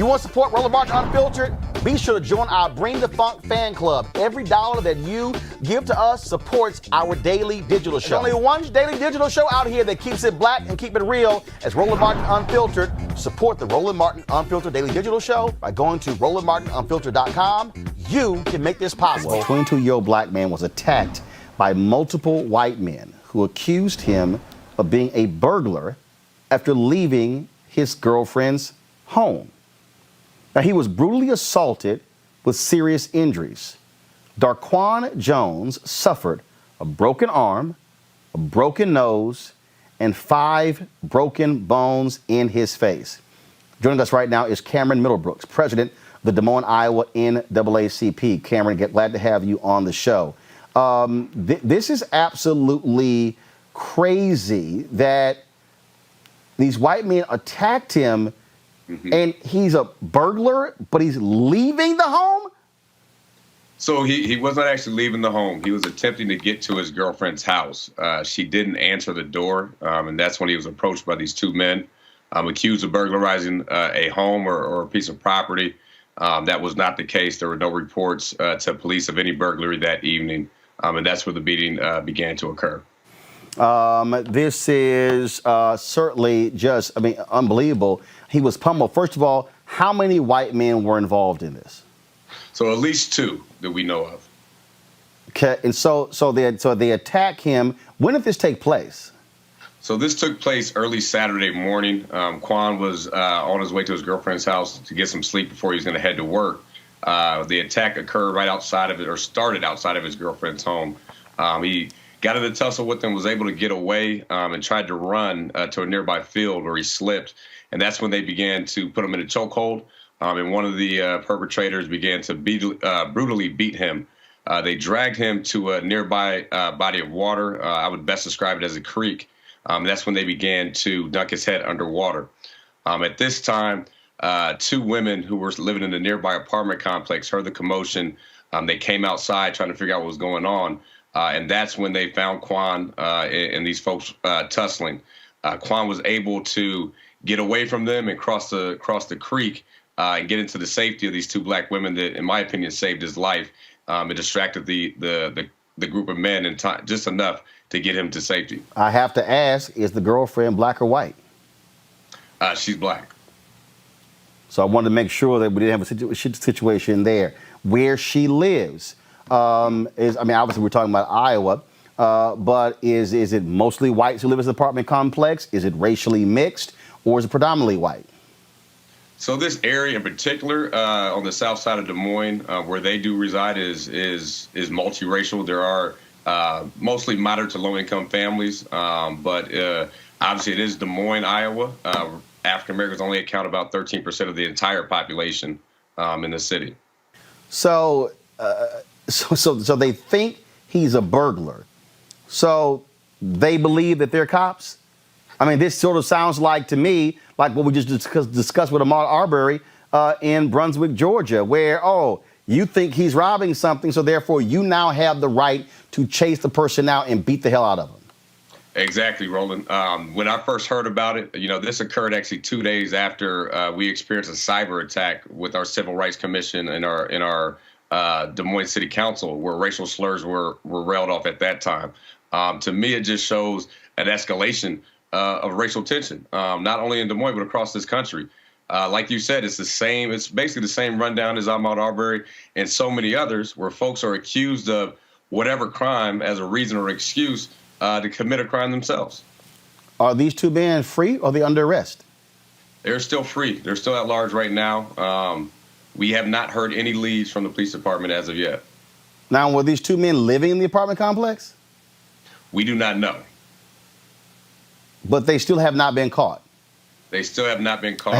You want to support Roland Martin Unfiltered? Be sure to join our Bring the Funk fan club. Every dollar that you give to us supports our daily digital show. There's only one daily digital show out here that keeps it black and keep it real. As Roland Martin Unfiltered. Support the Roland Martin Unfiltered daily digital show by going to RolandMartinUnfiltered.com. You can make this possible. A 22-year-old black man was attacked by multiple white men who accused him of being a burglar after leaving his girlfriend's home. Now, he was brutally assaulted with serious injuries. Darquan Jones suffered a broken arm, a broken nose, and 5 broken bones in his face. Joining us right now is Cameron Middlebrooks, president of the Des Moines, Iowa NAACP. Cameron, glad to have you on the show. This is absolutely crazy that these white men attacked him. And he's a burglar, but he's leaving the home? So he wasn't actually leaving the home. He was attempting to get to his girlfriend's house. She didn't answer the door, and that's when he was approached by these 2 men accused of burglarizing a home or a piece of property. That was not the case. There were no reports to police of any burglary that evening, and that's where the beating began to occur. This is certainly just, unbelievable. He was pummeled. First of all, how many white men were involved in this? So at least 2 that we know of. Okay, and so they attack him. When did this take place? So this took place early Saturday morning. Quan was on his way to his girlfriend's house to get some sleep before he was going to head to work. The attack occurred right outside of it, or started outside of his girlfriend's home. He got in a tussle with them, was able to get away, and tried to run to a nearby field where he slipped. And that's when they began to put him in a chokehold. And one of the perpetrators began to brutally beat him. They dragged him to a nearby body of water. I would best describe it as a creek. That's when they began to dunk his head underwater. At this time, 2 women who were living in the nearby apartment complex heard the commotion. They came outside trying to figure out what was going on. And that's when they found Quan and these folks tussling. Quan was able to get away from them and cross the creek and get into the safety of these 2 black women that, in my opinion, saved his life. It distracted the group of men in time, just enough to get him to safety. I have to ask, is the girlfriend black or white? She's black. So I wanted to make sure that we didn't have a situation there. Where she lives obviously we're talking about Iowa, but is it mostly whites who live in the apartment complex? Is it racially mixed, or is it predominantly white? So this area in particular, on the south side of Des Moines, where they do reside, is multiracial. There are mostly moderate to low-income families, but obviously it is Des Moines, Iowa. African Americans only account about 13% of the entire population in the city. So they think he's a burglar. So they believe that they're cops? This sort of sounds like, to me, like what we just discussed with Ahmaud Arbery in Brunswick, Georgia, where, you think he's robbing something, so therefore you now have the right to chase the person out and beat the hell out of him. Exactly, Roland. When I first heard about it, this occurred actually 2 days after we experienced a cyber attack with our Civil Rights Commission and our Des Moines City Council, where racial slurs were railed off at that time. To me, it just shows an escalation of racial tension, not only in Des Moines, but across this country. Like you said, it's basically the same rundown as Ahmaud Arbery and so many others, where folks are accused of whatever crime as a reason or excuse to commit a crime themselves. Are these 2 men free, or are they under arrest? They're still free. They're still at large right now. We have not heard any leads from the police department as of yet. Now, were these 2 men living in the apartment complex? We do not know. But they still have not been caught? They still have not been caught.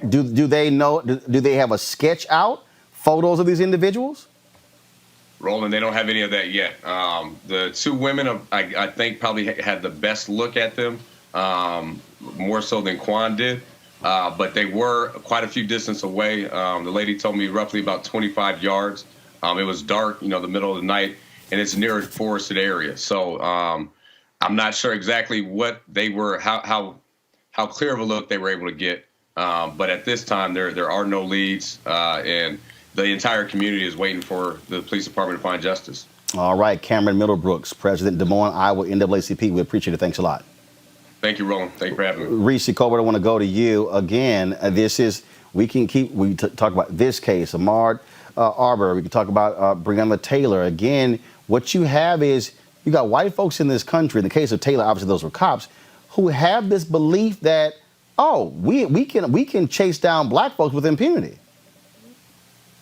Do they know? Do they have a sketch out, photos of these individuals? Roland, they don't have any of that yet. The 2 women, I think, probably had the best look at them, more so than Quan did. But they were quite a few distance away. The lady told me roughly about 25 yards. It was dark, the middle of the night, and it's near a forested area. So I'm not sure exactly what they were, how clear of a look they were able to get. But at this time, there are no leads, and the entire community is waiting for the police department to find justice. All right, Cameron Middlebrooks, President, Des Moines, Iowa, NAACP. We appreciate it. Thanks a lot. Thank you, Roland. Thank you for having me. Reese Colbert, I want to go to you again. We talk about this case, Ahmaud Arbery. We can talk about Breonna Taylor. Again, what you have is you got white folks in this country, in the case of Taylor, obviously those were cops, who have this belief that, oh, we can chase down black folks with impunity.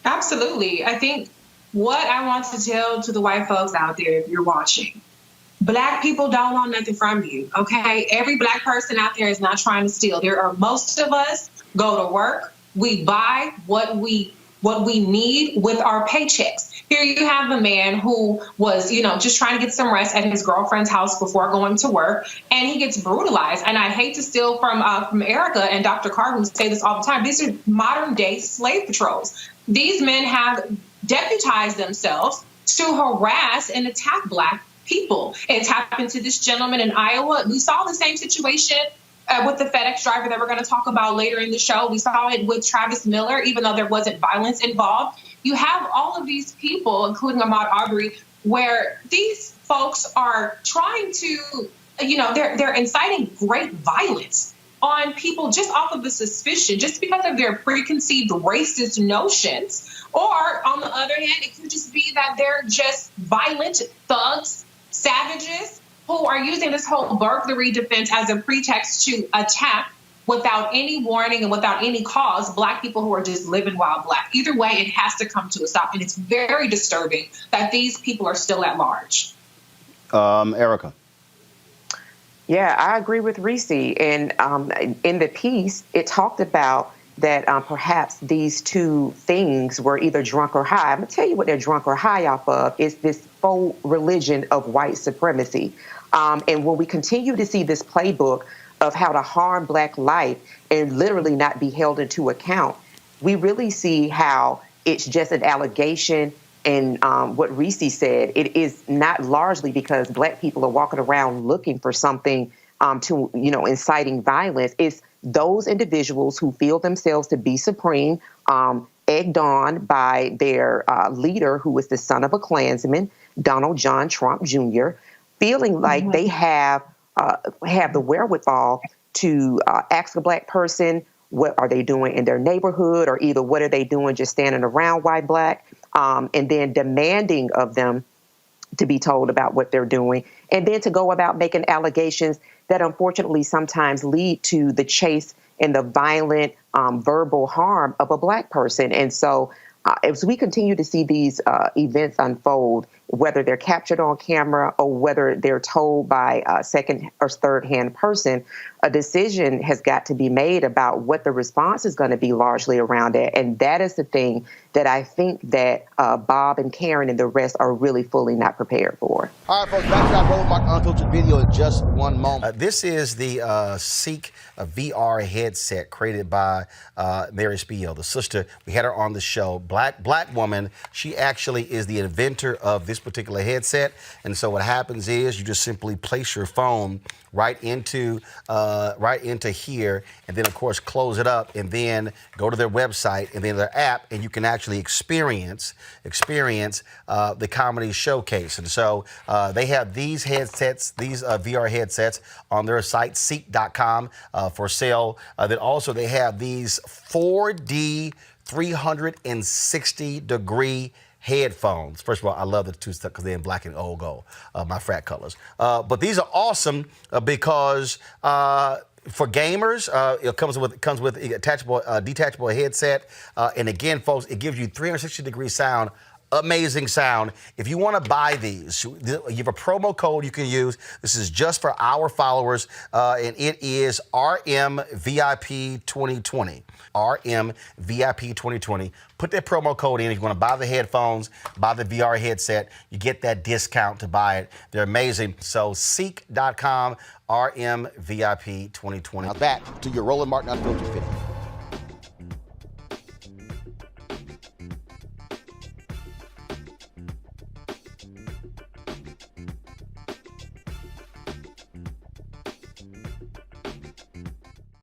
Absolutely. I think what I want to tell to the white folks out there, if you're watching, black people don't want nothing from you, okay? Every black person out there is not trying to steal. Most of us go to work, we buy what we need with our paychecks. Here you have a man who was, just trying to get some rest at his girlfriend's house before going to work, and he gets brutalized. And I hate to steal from Erica and Dr. Carr, who say this all the time. These are modern day slave patrols. These men have deputized themselves to harass and attack black people. It's happened to this gentleman in Iowa. We saw the same situation with the FedEx driver that we're going to talk about later in the show. We saw it with Travis Miller, even though there wasn't violence involved. You have all of these people, including Ahmaud Arbery, where these folks are trying to, they're inciting great violence on people just off of the suspicion, just because of their preconceived racist notions. Or on the other hand, it could just be that they're just violent thugs, savages, who are using this whole burglary defense as a pretext to attack without any warning and without any cause black people who are just living wild black. Either way, it has to come to a stop. And it's very disturbing that these people are still at large. Erica. Yeah, I agree with Reese. And in the piece, it talked about that perhaps these two things were either drunk or high. I'm going to tell you what they're drunk or high off of is this faux religion of white supremacy. And when we continue to see this playbook of how to harm black life and literally not be held into account, we really see how it's just an allegation. And what Reese said, it is not largely because black people are walking around looking for something to, inciting violence. It's those individuals who feel themselves to be supreme, egged on by their leader, who is the son of a Klansman, Donald John Trump Jr., feeling like they have the wherewithal to ask a black person what are they doing in their neighborhood, or either what are they doing just standing around white black, and then demanding of them to be told about what they're doing, and then to go about making allegations that unfortunately sometimes lead to the chase and the violent verbal harm of a black person. And so as we continue to see these events unfold, whether they're captured on camera or whether they're told by a second or third hand person, a decision has got to be made about what the response is going to be largely around it. And that is the thing that I think that Bob and Karen and the rest are really fully not prepared for. All right, folks, back to our Roadmark Unfiltered video in just one moment. This is the Seek VR headset created by Mary Spiel, the sister. We had her on the show. Black woman. She actually is the inventor of this particular headset. And so what happens is you just simply place your phone right into here, and then of course close it up, and then go to their website and then their app, and you can actually experience the comedy showcase. And so they have these headsets, these VR headsets, on their site seek.com for sale. Then also they have these 4D 360-degree headphones. First of all, I love the two stuff because they're in black and old gold, my frat colors. But these are awesome because for gamers, it comes with a detachable headset, and again, folks, it gives you 360-degree sound. Amazing sound. If you want to buy these, you have a promo code you can use. This is just for our followers, and it is RMVIP2020. RMVIP2020. Put that promo code in if you want to buy the headphones, buy the VR headset. You get that discount to buy it. They're amazing. So seek.com, RMVIP2020. Now back to your Roland Martin Unfiltered video.